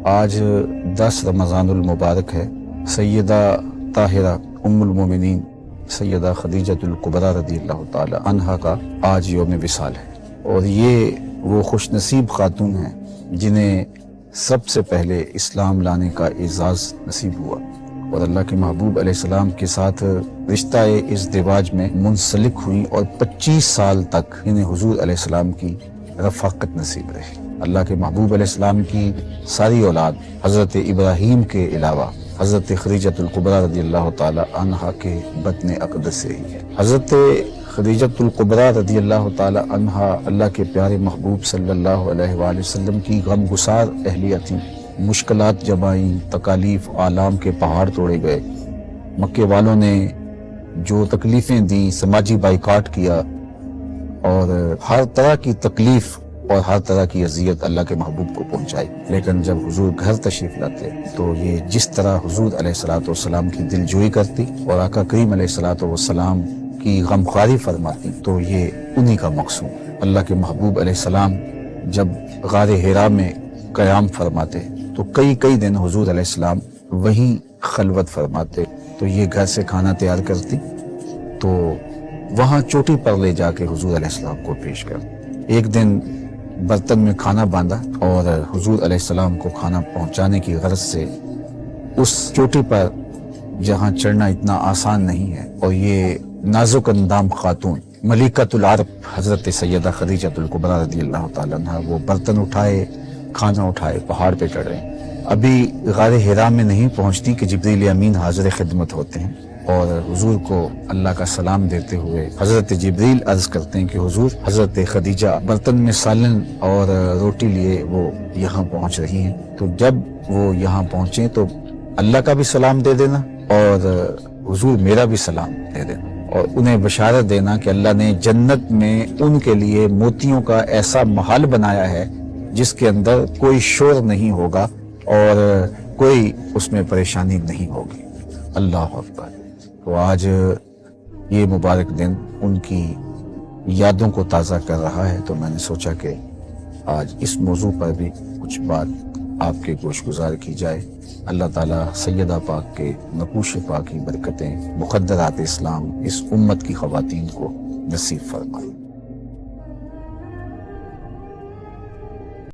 آج 10 رمضان المبارک ہے۔ سیدہ طاہرہ ام المومنین سیدہ خدیجۃ الکبریٰ رضی اللہ تعالی عنہا کا آج یوم وصال ہے، اور یہ وہ خوش نصیب خاتون ہیں جنہیں سب سے پہلے اسلام لانے کا اعزاز نصیب ہوا، اور اللہ کے محبوب علیہ السلام کے ساتھ رشتہ ازدواج میں منسلک ہوئی، اور 25 سال تک انہیں حضور علیہ السلام کی رفاقت نصیب رہی۔ اللہ کے محبوب علیہ السلام کی ساری اولاد حضرت ابراہیم کے علاوہ حضرت خدیجۃ الکبریٰ رضی اللہ تعالی عنہا کے بطن اقدس سے ہی ہے۔ حضرت خدیجۃ الکبریٰ رضی اللہ تعالی عنہا اللہ کے پیارے محبوب صلی اللہ علیہ وآلہ وسلم کی غم گسار اہلیہ تھیں۔ مشکلات جب آئیں، تکالیف آلام کے پہاڑ توڑے گئے، مکے والوں نے جو تکلیفیں دیں، سماجی بائیکاٹ کیا، اور ہر طرح کی تکلیف اور ہر طرح کی اذیت اللہ کے محبوب کو پہنچائی، لیکن جب حضور گھر تشریف لاتے تو یہ جس طرح حضور علیہ الصلوۃ والسلام کی دل جوئی کرتی اور آقا کریم علیہ الصلوۃ والسلام کی غمخواری فرماتی، تو یہ انہی کا مقصود۔ اللہ کے محبوب علیہ السلام جب غار حرا میں قیام فرماتے تو کئی دن حضور علیہ السلام وہیں خلوت فرماتے، تو یہ گھر سے کھانا تیار کرتی تو وہاں چوٹی پر لے جا کے حضور علیہ السلام کو پیش کر۔ ایک دن برتن میں کھانا باندھا اور حضور علیہ السلام کو کھانا پہنچانے کی غرض سے اس چوٹی پر جہاں چڑھنا اتنا آسان نہیں ہے، اور یہ نازک اندام خاتون ملکۃ العرب حضرت سیدہ خدیجۃ الکبریٰ رضی اللہ تعالیٰ عنہا وہ برتن اٹھائے، کھانا اٹھائے، پہاڑ پہ چڑھ رہے ہیں۔ ابھی غار حرا میں نہیں پہنچتی کہ جبریل امین حاضر خدمت ہوتے ہیں، اور حضور کو اللہ کا سلام دیتے ہوئے حضرت جبریل عرض کرتے ہیں کہ حضور، حضرت خدیجہ برتن میں سالن اور روٹی لیے وہ یہاں پہنچ رہی ہیں، تو جب وہ یہاں پہنچیں تو اللہ کا بھی سلام دے دینا اور حضور میرا بھی سلام دے دینا، اور انہیں بشارت دینا کہ اللہ نے جنت میں ان کے لیے موتیوں کا ایسا محل بنایا ہے جس کے اندر کوئی شور نہیں ہوگا اور کوئی اس میں پریشانی نہیں ہوگی۔ اللہ اکبر۔ تو آج یہ مبارک دن ان کی یادوں کو تازہ کر رہا ہے، تو میں نے سوچا کہ آج اس موضوع پر بھی کچھ بات آپ کے گوش گزار کی جائے۔ اللہ تعالیٰ سیدہ پاک کے نقوش پاک کی برکتیں، مقدرات اسلام اس امت کی خواتین کو نصیب فرمائے۔